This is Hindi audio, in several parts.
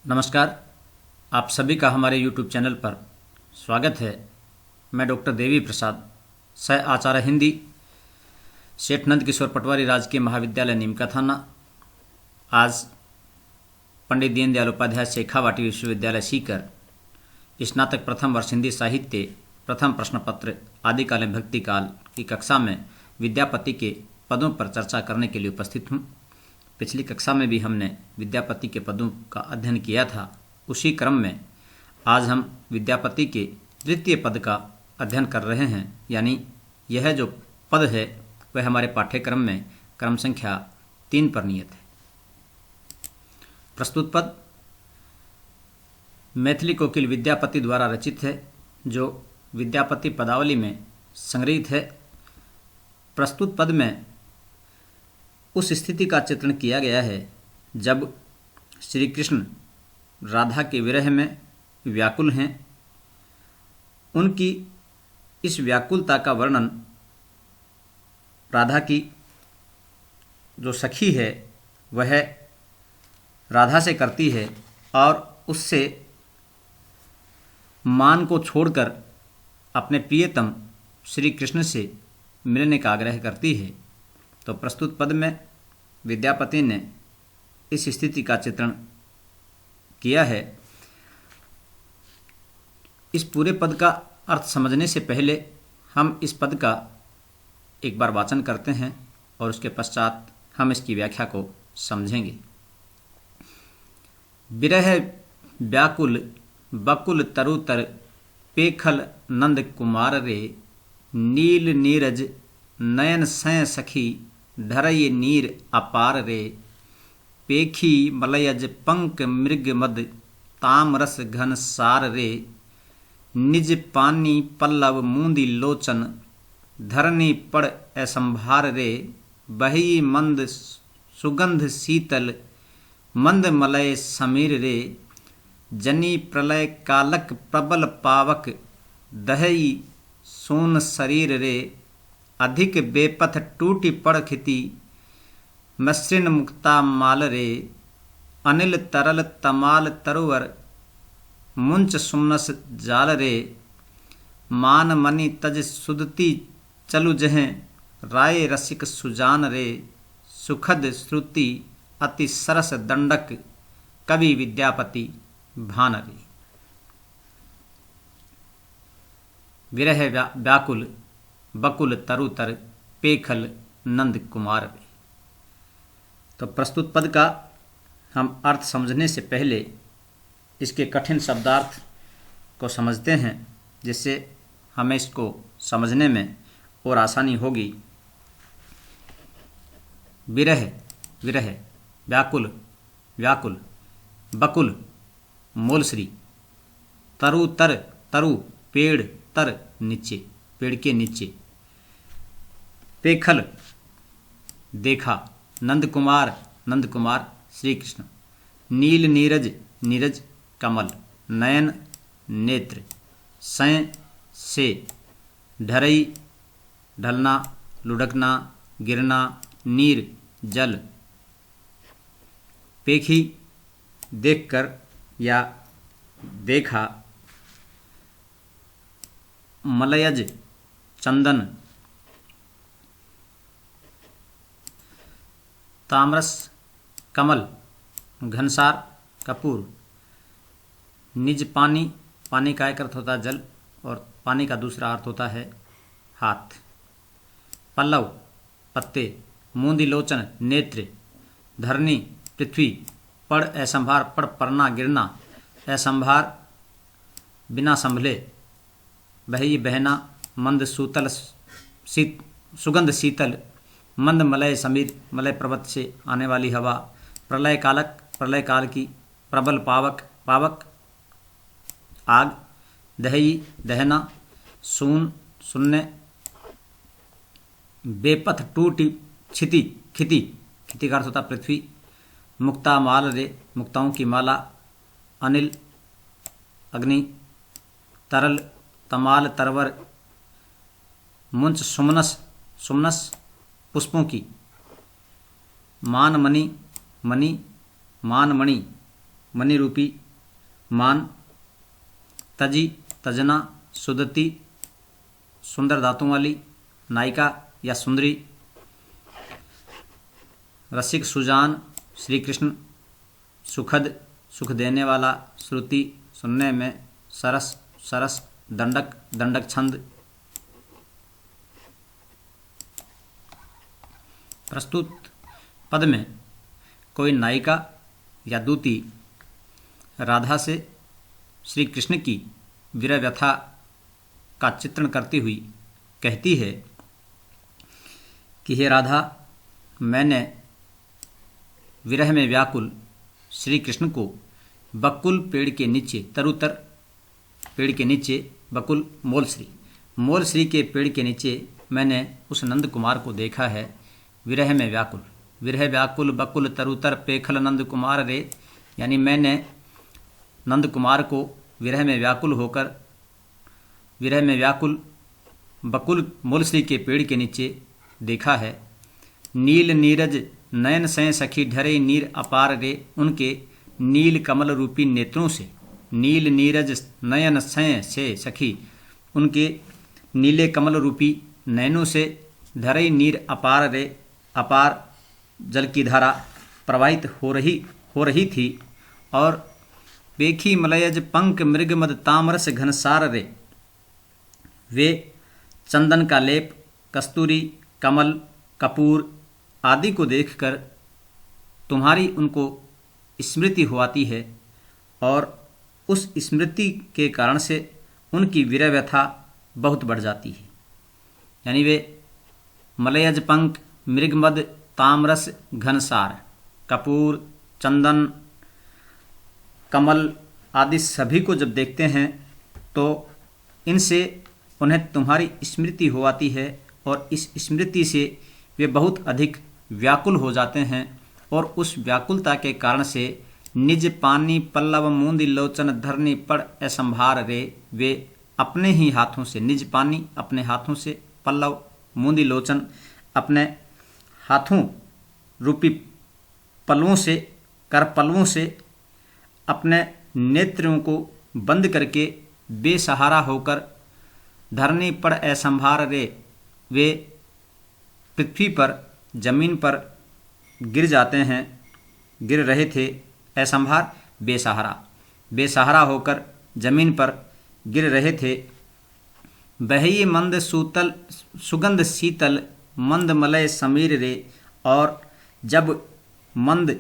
नमस्कार। आप सभी का हमारे YouTube चैनल पर स्वागत है। मैं डॉक्टर देवी प्रसाद, सह आचार्य हिंदी, सेठ नंद किशोर पटवारी राजकीय महाविद्यालय नीमका थाना। आज पंडित दीनदयाल उपाध्याय शेखावाटी विश्वविद्यालय सीकर स्नातक प्रथम वर्ष हिंदी साहित्य प्रथम प्रश्न पत्र आदिकालीन भक्ति काल की कक्षा में विद्यापति के पदों पर चर्चा करने के लिए उपस्थित हूँ। पिछली कक्षा में भी हमने विद्यापति के पदों का अध्ययन किया था। उसी क्रम में आज हम विद्यापति के तृतीय पद का अध्ययन कर रहे हैं, यानी यह जो पद है वह हमारे पाठ्यक्रम में क्रम संख्या 3 पर नियत है। प्रस्तुत पद मैथिली कोकिल विद्यापति द्वारा रचित है, जो विद्यापति पदावली में संग्रहित है। प्रस्तुत पद में उस स्थिति का चित्रण किया गया है जब श्री कृष्ण राधा के विरह में व्याकुल हैं। उनकी इस व्याकुलता का वर्णन राधा की जो सखी है वह राधा से करती है और उससे मान को छोड़कर अपने प्रियतम श्री कृष्ण से मिलने का आग्रह करती है। तो प्रस्तुत पद में विद्यापति ने इस स्थिति का चित्रण किया है। इस पूरे पद का अर्थ समझने से पहले हम इस पद का एक बार वाचन करते हैं और उसके पश्चात हम इसकी व्याख्या को समझेंगे। विरह व्याकुल बकुल तरुतर पेखल नंद कुमार रे, नील नीरज नयन सय सखी धरय नीर अपार रे, पेखी मलयज पंक मृग मद तामरस घन सार रे, निज पानी पल्लव मूंदी लोचन धरनी पड़ असंभार रे, बही मंद सुगंध शीतल मंद मलय समीर रे, जनी प्रलय कालक प्रबल पावक दहई सोन शरीर रे, अधिक बेपथ टूटी पड़ खिति मसृण मुक्ता माल रे, अनिल तरल तमाल तरुवर मुंच सुमनस जाल रे, मान मनि तज सुदती चलु जहें राय रसिक सुजान रे, सुखद श्रुति अति सरस दंडक कवि विद्यापति भान रे। विरह व्याकुल बकुल तरुतर पेखल नंद कुमार रे। तो प्रस्तुत पद का हम अर्थ समझने से पहले इसके कठिन शब्दार्थ को समझते हैं, जिससे हमें इसको समझने में और आसानी होगी। विरह विरह, व्याकुल व्याकुल, बकुल मोलश्री, तरु तर तरु पेड़ तर नीचे पेड़ के नीचे, पेखल देखा, नंद कुमार श्री कृष्ण, नील नीरज नीरज कमल, नयन नेत्र, सय से, ढरई ढलना लुढ़कना गिरना, नीर जल, पेखी देखकर या देखा, मलयज चंदन, तामरस कमल, घनसार कपूर, निज पानी, पानी का एक अर्थ होता है जल और पानी का दूसरा अर्थ होता है हाथ, पल्लव पत्ते, मूंदी लोचन नेत्र, धरनी पृथ्वी, पड़ असंभार पड़ पड़ना गिरना, असंभार बिना संभले, बही बहना, मंद सूतल सुगंध शीतल, मंद मलय समीर मलय पर्वत से आने वाली हवा, प्रलय कालक प्रलय काल की, प्रबल पावक पावक आग, दहई दहना, सून शून्य, बेपथ टूटी क्षिति खिति खिति का अर्थ होता पृथ्वी, मुक्ता माल रे मुक्ताओं की माला, अनिल अग्नि, तरल तमाल तरवर, मुंच सुमनस सुमनस पुष्पों की, मान मणि मणि मान मणि मणि रूपी मान, तजी तजना सुदति सुंदर दांतों वाली, नायिका या सुंदरी, रसिक सुजान श्री कृष्ण, सुखद सुख देने वाला, श्रुति सुनने में, सरस सरस, दंडक दंडक छंद। प्रस्तुत पद में कोई नायिका या दूती राधा से श्री कृष्ण की विरह व्यथा का चित्रण करती हुई कहती है कि हे राधा, मैंने विरह में व्याकुल श्री कृष्ण को बकुल पेड़ के नीचे, तरुतर पेड़ के नीचे, बकुल मोलश्री के पेड़ के नीचे मैंने उस नंद कुमार को देखा है विरह में व्याकुल। विरह व्याकुल बकुल तरुतर पेखल नंद कुमार रे, यानी मैंने नंद कुमार को विरह में व्याकुल होकर, विरह में व्याकुल बकुल मोलश्री के पेड़ के नीचे देखा है। नील नीरज नयन से सखी ढरे नीर अपार रे, उनके नील कमल रूपी नेत्रों से, नील नीरज नयन से सखी, उनके नीले कमल रूपी नयनों से धरे नीर अपार रे, अपार जल की धारा प्रवाहित हो रही थी। और पेखी मलयज पंक मृगमद तामरस घनसार रे, वे चंदन का लेप, कस्तूरी, कमल, कपूर आदि को देखकर तुम्हारी उनको स्मृति हुआती है, और उस स्मृति के कारण से उनकी विरह व्यथा बहुत बढ़ जाती है। यानी वे मलयज पंख, मृगमद, तामरस, घनसार, कपूर, चंदन, कमल आदि सभी को जब देखते हैं तो इनसे उन्हें तुम्हारी स्मृति हो आती है, और इस स्मृति से वे बहुत अधिक व्याकुल हो जाते हैं, और उस व्याकुलता के कारण से निज पानी पल्लव मूंदी लोचन धरनी पड़ असंभार रे, वे अपने ही हाथों से, निज पानी अपने हाथों से, पल्लव मूंदी लोचन अपने हाथों रूपी पल्लवों से, कर पल्लवों से अपने नेत्रों को बंद करके बेसहारा होकर धरनी पर असंभार रे, वे पृथ्वी पर, जमीन पर गिर जाते हैं, गिर रहे थे। असंभार बेसहारा, बेसहारा होकर जमीन पर गिर रहे थे। बही मंद सूतल सुगंध शीतल मंद मलय समीर रे, और जब मंद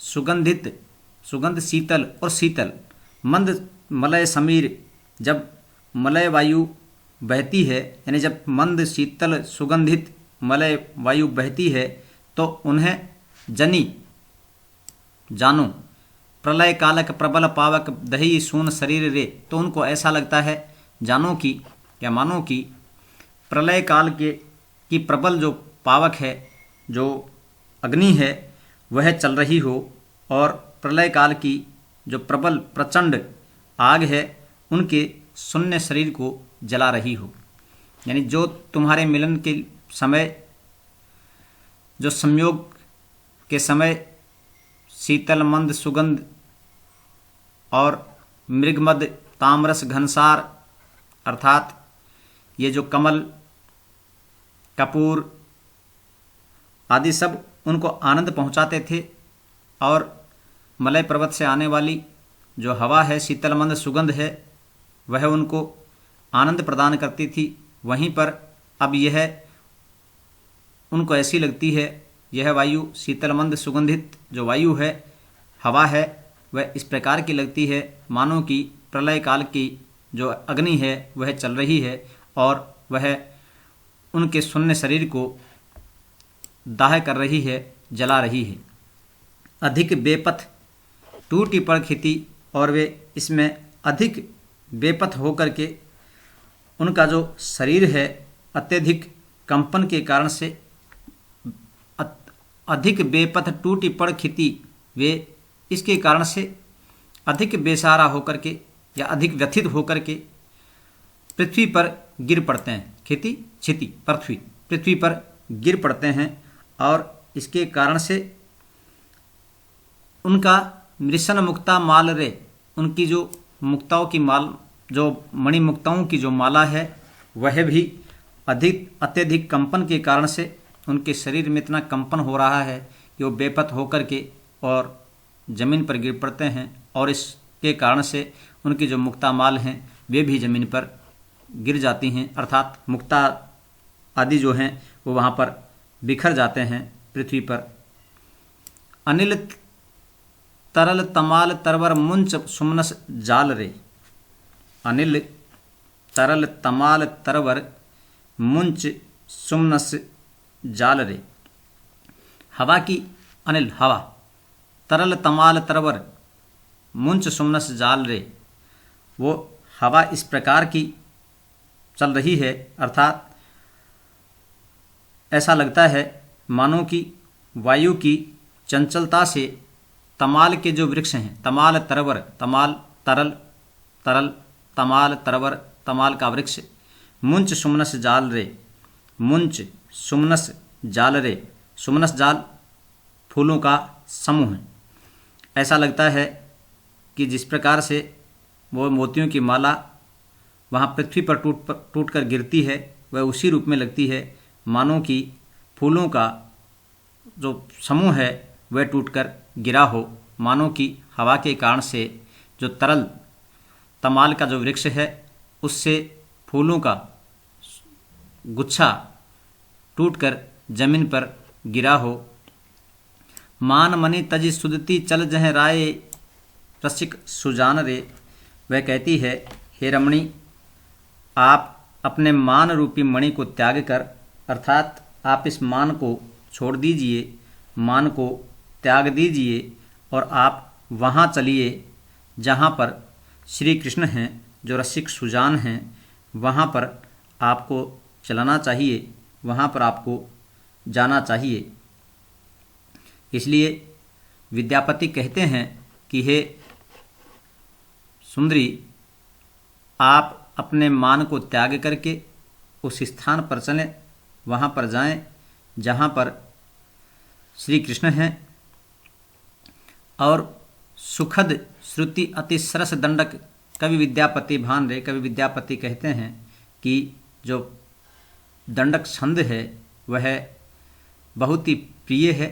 सुगंधित, सुगंध शीतल और शीतल, मंद मलय समीर, जब मलय वायु बहती है, यानी जब मंद शीतल सुगंधित मलय वायु बहती है, तो उन्हें जनी जानो प्रलय कालक प्रबल पावक दही सून शरीर रे, तो उनको ऐसा लगता है जानो की या मानो की प्रलय काल की प्रबल जो पावक है, जो अग्नि है, वह चल रही हो, और प्रलय काल की जो प्रबल प्रचंड आग है उनके शून्य शरीर को जला रही हो। यानी जो तुम्हारे मिलन के समय, जो संयोग के समय शीतल मंद सुगंध और मृगमद तामरस घनसार, अर्थात ये जो कमल, कपूर आदि सब उनको आनंद पहुंचाते थे, और मलय पर्वत से आने वाली जो हवा है, शीतल मंद सुगंध है, वह उनको आनंद प्रदान करती थी। वहीं पर अब यह उनको ऐसी लगती है, यह वायु शीतल मंद सुगंधित जो वायु है, हवा है, वह इस प्रकार की लगती है मानो कि प्रलय काल की जो अग्नि है वह चल रही है, और वह उनके शून्य शरीर को दाह कर रही है, जला रही है। अधिक बेपथ टूटी पड़ खिती, और वे इसमें अधिक बेपथ होकर के उनका जो शरीर है अत्यधिक कंपन के कारण से, अधिक बेपथ टूटी पड़ खिती, वे इसके कारण से अधिक बेसहारा होकर के या अधिक व्यथित होकर के पृथ्वी पर गिर पड़ते हैं। खिति क्षिति पृथ्वी पर गिर पड़ते हैं, और इसके कारण से उनका मृषण मुक्ता माल रे, उनकी जो मुक्ताओं की माल, जो मणि मुक्ताओं की जो माला है वह भी अत्यधिक कंपन के कारण से उनके शरीर में इतना कंपन हो रहा है कि वो बेपत होकर के और ज़मीन पर गिर पड़ते हैं, और इसके कारण से उनकी जो मुक्ता माल हैं वे भी ज़मीन पर गिर जाती हैं, अर्थात मुक्ता आदि जो हैं वो वहाँ पर बिखर जाते हैं पृथ्वी पर। अनिल तरल तमाल तरवर मुंच सुमनस जाल रे, अनिल तरल तमाल तरवर मुंच सुमनस जाल रे। हवा की अनिल हवा, तरल तमाल तरवर मुंच सुमनस जाल रे, वो हवा इस प्रकार की चल रही है, अर्थात ऐसा लगता है मानो कि वायु की चंचलता से तमाल के जो वृक्ष हैं, तमाल तरवर, तमाल तरल, तरल तमाल तरवर, तमाल का वृक्ष, मुंच सुमनस जाल रे, मुंच सुमनस जाल रे, सुमनस जाल फूलों का समूह है। ऐसा लगता है कि जिस प्रकार से वो मोतियों की माला वहाँ पृथ्वी पर टूट कर गिरती है, वह उसी रूप में लगती है मानो कि फूलों का जो समूह है वह टूटकर गिरा हो, मानो कि हवा के कारण से जो तरल तमाल का जो वृक्ष है उससे फूलों का गुच्छा टूटकर जमीन पर गिरा हो। मान मनि तजी सुदती चल जह राय रसिक सुजान रे, वह कहती है हे रमणी, आप अपने मान रूपी मणि को त्याग कर, अर्थात आप इस मान को छोड़ दीजिए, मान को त्याग दीजिए और आप वहाँ चलिए जहाँ पर श्री कृष्ण हैं, जो रसिक सुजान हैं, वहाँ पर आपको चलना चाहिए, वहाँ पर आपको जाना चाहिए। इसलिए विद्यापति कहते हैं कि हे सुंदरी, आप अपने मान को त्याग करके उस स्थान पर चलें, वहाँ पर जाएं जहाँ पर श्री कृष्ण हैं। और सुखद श्रुति अति सरस दंडक, कवि विद्यापति भान रे, कवि विद्यापति कहते हैं कि जो दंडक छंद है वह बहुत ही प्रिय है,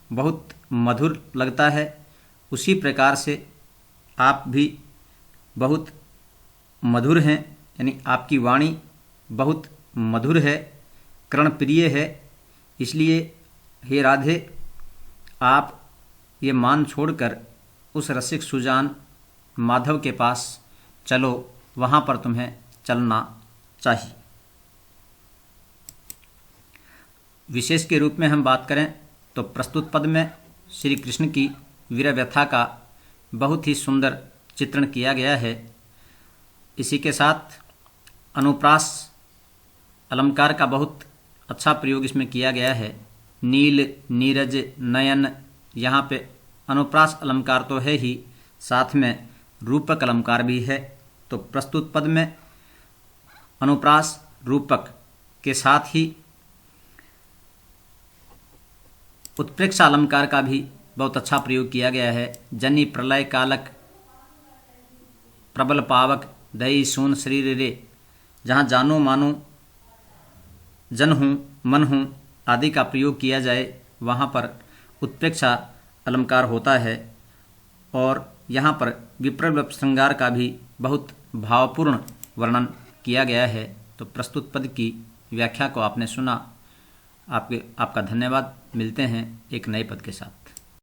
बहुत मधुर लगता है। उसी प्रकार से आप भी बहुत मधुर हैं, यानी आपकी वाणी बहुत मधुर है, कर्णप्रिय है। इसलिए हे राधे, आप ये मान छोड़कर उस रसिक सुजान माधव के पास चलो, वहाँ पर तुम्हें चलना चाहिए। विशेष के रूप में हम बात करें तो प्रस्तुत पद में श्री कृष्ण की वीर व्यथा का बहुत ही सुंदर चित्रण किया गया है। इसी के साथ अनुप्रास अलंकार का बहुत अच्छा प्रयोग इसमें किया गया है। नील, नीरज, नयन, यहाँ पे अनुप्रास अलंकार तो है ही, साथ में रूपक अलंकार भी है। तो प्रस्तुत पद में अनुप्रास रूपक के साथ ही उत्प्रेक्षा अलंकार का भी बहुत अच्छा प्रयोग किया गया है। जनि प्रलय कालक प्रबल पावक दई सून शरीर रे, जहाँ जानो मानो, जन हूँ, मन हूँ आदि का प्रयोग किया जाए वहाँ पर उत्प्रेक्षा अलंकार होता है। और यहाँ पर विप्रलभ श्रृंगार का भी बहुत भावपूर्ण वर्णन किया गया है। तो प्रस्तुत पद की व्याख्या को आपने सुना, आपका धन्यवाद। मिलते हैं एक नए पद के साथ।